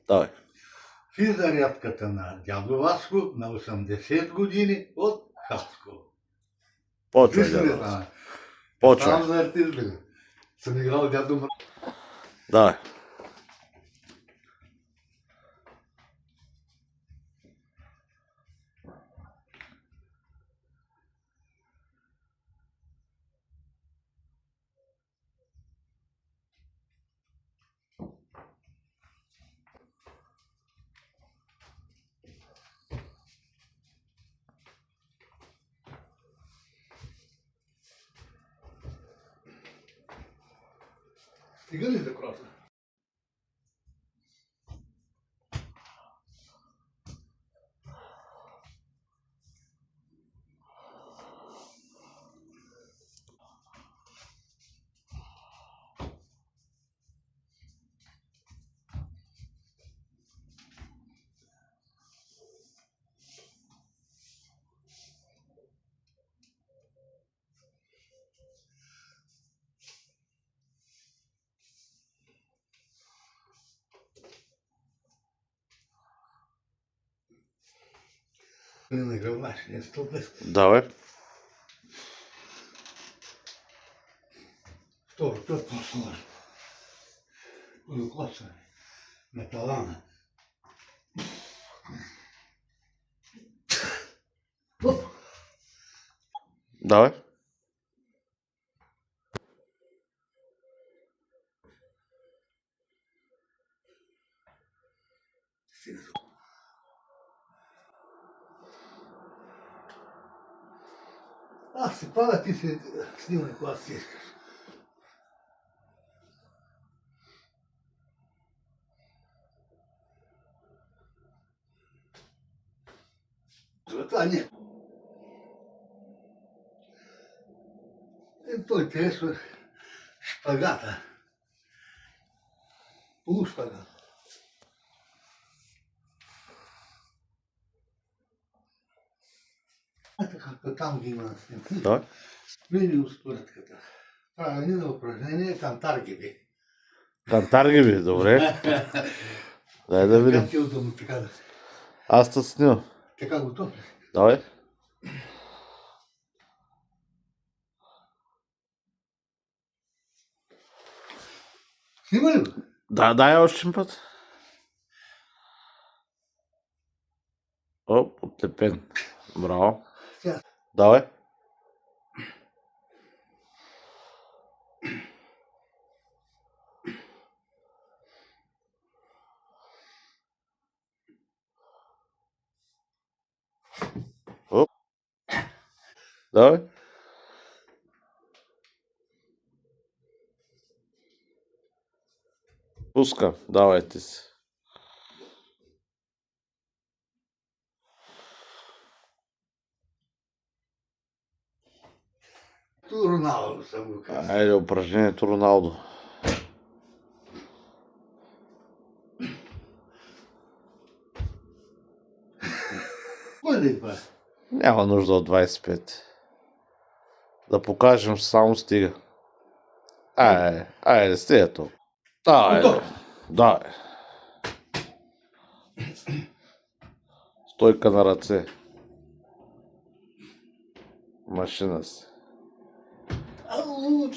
Давай. В зарядката на дядо Васко на 80 години от Хаско. Почвай, дядо Васко. Почвай. Ставам за артист ли? Съм играл дядо Мраз. Давай. Стига ли за кроса? Не нагръваш, не стопес. Давай. Второ, път по-сложно. Колокоса на талана. Оп! Давай. Стига. Аз се пада, ти се снимай, когато си искаш. Това не. Той харесва шпагата. Полушпагата. Както там ги има на снимка. Давай. Мини успоредката. Правене на упражнение кантаргиби. Кантаргиби, добре. Дай да видим. Как ти е удобно така да се. Аз те снимам. Така готов ли? Давай. Снима ли го? Да, дай още един път. Оп, отлепен. Браво. Сега. Давай. Оп. Давай. Пускам. Давайте си. Ту Роналдо съм го казал. Айде, упражнението Роналдо. Кой да това? Няма нужда от 25. Да покажем само стига. Айде, стига тук. Айде. Давай. Стойка на ръце. Машина си. Ау,